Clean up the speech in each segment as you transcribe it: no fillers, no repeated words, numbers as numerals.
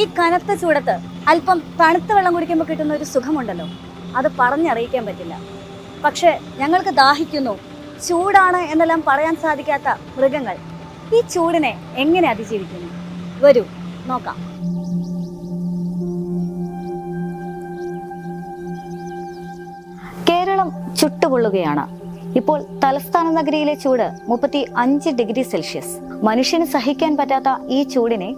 ഈ കനത്ത ചൂടത്ത് അല്പം തണുത്ത വെള്ളം കുടിക്കുമ്പോൾ കിട്ടുന്ന ഒരു സുഖമുണ്ടല്ലോ, അത് പറഞ്ഞറിയിക്കാൻ പറ്റില്ല. പക്ഷെ ഞങ്ങൾക്ക് ദാഹിക്കുന്നു, ചൂടാണ് എന്നെല്ലാം പറയാൻ സാധിക്കാത്ത മൃഗങ്ങൾ ഈ ചൂടിനെ എങ്ങനെ അതിജീവിക്കുന്നു? വരൂ നോക്കാം. കേരളം ചുട്ടുപൊള്ളുകയാണ്. ഇപ്പോൾ തലസ്ഥാന നഗരിയിലെ ചൂട് 35 ഡിഗ്രി സെൽഷ്യസ്. മനുഷ്യന് സഹിക്കാൻ പറ്റാത്ത ഈ ചൂടിനെ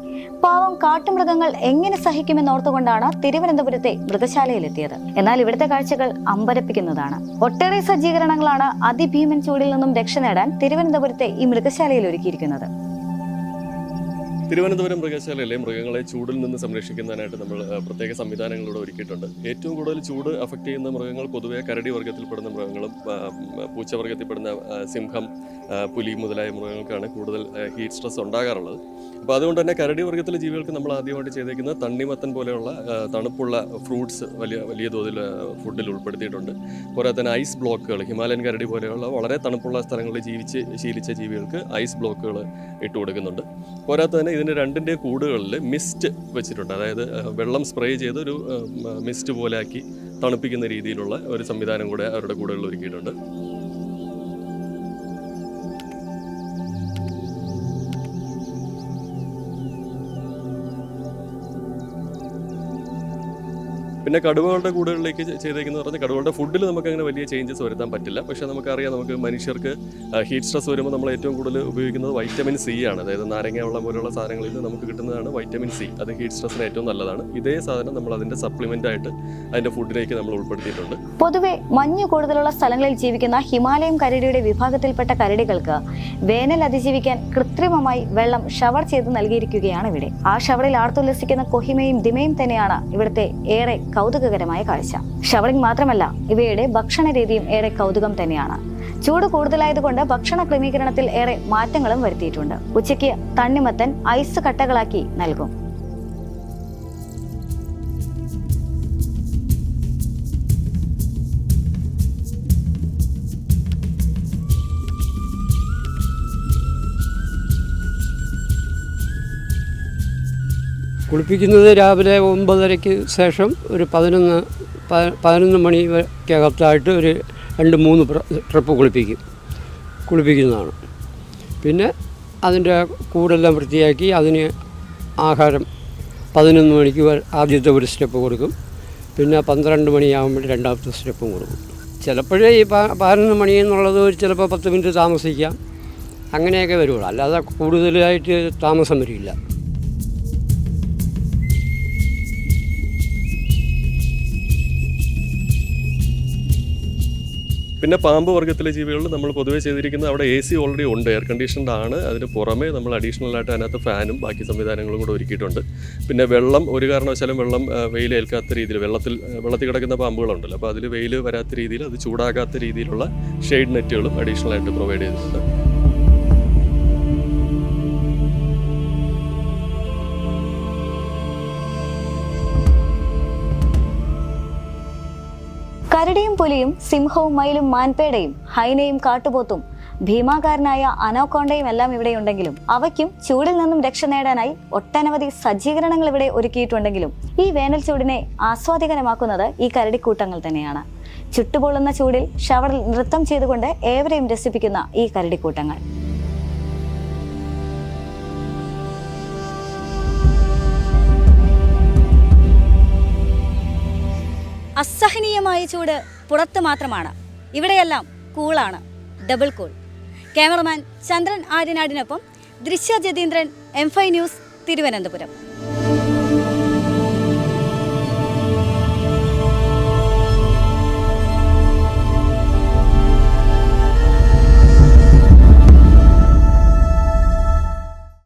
പാവം കാട്ടുമൃഗങ്ങൾ എങ്ങനെ സഹിക്കുമെന്നോർത്തുകൊണ്ടാണ് തിരുവനന്തപുരത്തെ മൃഗശാലയിലെത്തിയത്. എന്നാൽ ഇവിടുത്തെ കാഴ്ചകൾ അമ്പരപ്പിക്കുന്നതാണ്. ഒട്ടേറെ സജ്ജീകരണങ്ങളാണ് അതിഭീമൻ ചൂടിൽ നിന്നും രക്ഷ നേടാൻ തിരുവനന്തപുരത്തെ ഈ മൃഗശാലയിൽ ഒരുക്കിയിരിക്കുന്നത്. തിരുവനന്തപുരം മൃഗശാലയിലെ മൃഗങ്ങളെ ചൂടിൽ നിന്ന് സംരക്ഷിക്കുന്നതിനായിട്ട് നമ്മൾ പ്രത്യേക സംവിധാനങ്ങളിലൂടെ ഒരുക്കിയിട്ടുണ്ട്. ഏറ്റവും കൂടുതൽ ചൂട് അഫക്റ്റ് ചെയ്യുന്ന മൃഗങ്ങൾ പൊതുവെ കരടി വർഗ്ഗത്തിൽപ്പെടുന്ന മൃഗങ്ങളും പൂച്ചവർഗ്ഗത്തിൽപ്പെടുന്ന സിംഹം, പുലി മുതലായ മൃഗങ്ങൾക്കാണ് കൂടുതൽ ഹീറ്റ് സ്ട്രെസ് ഉണ്ടാകാറുള്ളത്. അപ്പോൾ അതുകൊണ്ട് തന്നെ കരടി വർഗ്ഗത്തിലെ ജീവികൾക്ക് നമ്മൾ ആദ്യമായിട്ട് ചെയ്തേക്കുന്നത് തണ്ണിമത്തൻ പോലെയുള്ള തണുപ്പുള്ള ഫ്രൂട്ട്സ് വലിയ തോതിൽ ഫുഡിൽ ഉൾപ്പെടുത്തിയിട്ടുണ്ട്. പോരാതെ തന്നെ ഐസ് ബ്ലോക്കുകൾ, ഹിമാലയൻ കരടി പോലെയുള്ള വളരെ തണുപ്പുള്ള സ്ഥലങ്ങളിൽ ശീലിച്ച ജീവികൾക്ക് ഐസ് ബ്ലോക്കുകൾ ഇട്ട് കൊടുക്കുന്നുണ്ട്. പോരാതെ തന്നെ ഇതിന് രണ്ടിൻ്റെ കൂടുകളിൽ മിസ്റ്റ് വെച്ചിട്ടുണ്ട്. അതായത് വെള്ളം സ്പ്രേ ചെയ്ത് ഒരു മിസ്റ്റ് പോലെ ആക്കി തണുപ്പിക്കുന്ന രീതിയിലുള്ള ഒരു സംവിധാനം കൂടെ അവരുടെ കൂടുകളിൽ ഒരുക്കിയിട്ടുണ്ട്. പിന്നെ കടുവകളുടെ കൂടുകളിലേക്ക് ചെയ്തേക്കെന്ന് പറഞ്ഞാൽ കടുവകളുടെ ഫുഡിൽ നമുക്ക് അങ്ങനെ വലിയ ചേഞ്ചസ് വരുത്താൻ പറ്റില്ല. പക്ഷേ നമുക്കറിയാം, നമുക്ക് മനുഷ്യർക്ക് ഹീറ്റ് സ്ട്രെസ് വരുമ്പോൾ നമ്മൾ ഏറ്റവും കൂടുതൽ ഉപയോഗിക്കുന്നത് വൈറ്റമിൻ സി ആണ്. അതായത് നാരങ്ങ വെള്ളം പോലുള്ള സാധനങ്ങളിൽ നിന്ന് നമുക്ക് കിട്ടുന്നതാണ് വൈറ്റമിൻ സി. അത് ഹീറ്റ് സ്ട്രെസ്സിന് ഏറ്റവും നല്ലതാണ്. ഇതേ സാധനം നമ്മൾ അതിൻ്റെ സപ്ലിമെൻ്റ് ആയിട്ട് അതിൻ്റെ ഫുഡിലേക്ക് നമ്മൾ ഉൾപ്പെടുത്തിയിട്ടുണ്ട്. പൊതുവെ മഞ്ഞ് കൂടുതലുള്ള സ്ഥലങ്ങളിൽ ജീവിക്കുന്ന ഹിമാലയൻ കരടിയുടെ വിഭാഗത്തിൽപ്പെട്ട കരടികൾക്ക് വേനൽ അതിജീവിക്കാൻ കൃത്രിമമായി വെള്ളം ഷവർ ചെയ്ത് നൽകിയിരിക്കുകയാണ് ഇവിടെ. ആ ഷവറിൽ ആർത്തുല്ലസിക്കുന്ന കൊഹിമയും ദിമയും തന്നെയാണ് ഇവിടുത്തെ ഏറെ കൗതുകകരമായ കാഴ്ച. ഷവറിംഗ് മാത്രമല്ല, ഇവയുടെ ഭക്ഷണ രീതിയും ഏറെ കൗതുകം തന്നെയാണ്. ചൂട് കൂടുതലായതുകൊണ്ട് ഭക്ഷണ ക്രമീകരണത്തിൽ ഏറെ മാറ്റങ്ങളും വരുത്തിയിട്ടുണ്ട്. ഉച്ചയ്ക്ക് തണ്ണിമത്തൻ ഐസ് കട്ടകളാക്കി നൽകും. കുളിപ്പിക്കുന്നത് രാവിലെ 9:30-ക്ക് ശേഷം ഒരു 11 മണിക്കകത്തായിട്ട് ഒരു 2-3 ട്രിപ്പ് കുളിപ്പിക്കുന്നതാണ്. പിന്നെ അതിൻ്റെ കൂടെല്ലാം വൃത്തിയാക്കി അതിന് ആഹാരം 11 മണിക്ക് ആദ്യത്തെ ഒരു സ്റ്റെപ്പ് കൊടുക്കും. പിന്നെ 12 മണിയാകുമ്പോൾ രണ്ടാമത്തെ സ്റ്റെപ്പും കൊടുക്കും. ചിലപ്പോഴേ ഈ 11 മണി എന്നുള്ളത് ചിലപ്പോൾ 10 മിനിറ്റ് താമസിക്കാം, അങ്ങനെയൊക്കെ വരുള്ളൂ. അല്ലാതെ കൂടുതലായിട്ട് താമസം വരില്ല. പിന്നെ പാമ്പ് വർഗ്ഗത്തിലെ ജീവികളിൽ നമ്മൾ പൊതുവേ ചെയ്തിരിക്കുന്നത് അവിടെ AC ഓൾറെഡി ഉണ്ട്, എയർ കണ്ടീഷൻഡ് ആണ്. അതിന് പുറമേ നമ്മൾ അഡീഷണലായിട്ട് അതിനകത്ത് ഫാനും ബാക്കി സംവിധാനങ്ങളും കൂടെ ഒരുക്കിയിട്ടുണ്ട്. പിന്നെ വെള്ളം ഒരു കാരണവശാലും വെയിലേൽക്കാത്ത രീതിയിൽ വെള്ളത്തിൽ കിടക്കുന്ന പാമ്പുകളുണ്ടല്ലോ, അപ്പോൾ അതിൽ വെയിൽ വരാത്ത രീതിയിൽ, അത് ചൂടാകാത്ത രീതിയിലുള്ള ഷെയ്ഡ് നെറ്റുകളും അഡീഷണലായിട്ട് പ്രൊവൈഡ് ചെയ്തിട്ടുണ്ട്. കരടിയും പുലിയും സിംഹവും മയിലും മാൻപേടയും ഹൈനയും കാട്ടുപോത്തും ഭീമാകാരനായ അനോക്കോണ്ടയും എല്ലാം ഇവിടെയുണ്ടെങ്കിലും അവയ്ക്കും ചൂടിൽ നിന്നും രക്ഷ നേടാനായി ഒട്ടനവധി സജ്ജീകരണങ്ങൾ ഇവിടെ ഒരുക്കിയിട്ടുണ്ടെങ്കിലും ഈ വേനൽ ചൂടിനെ ആസ്വാദികരമാക്കുന്നത് ഈ കരടിക്കൂട്ടങ്ങൾ തന്നെയാണ്. ചുട്ടുപൊള്ളുന്ന ചൂടിൽ ഷവറിൽ നൃത്തം ചെയ്തുകൊണ്ട് ഏവരെയും രസിപ്പിക്കുന്ന ഈ കരടിക്കൂട്ടങ്ങൾ. അസഹനീയമായ ചൂട് പുറത്ത് മാത്രമാണ്, ഇവിടെയെല്ലാം കൂളാണ്, ഡബിൾ കൂൾ. ക്യാമറമാൻ ചന്ദ്രൻ ആര്യനാടിനൊപ്പം ദൃശ്യ ജതീന്ദ്രൻ, M5 ന്യൂസ്, തിരുവനന്തപുരം.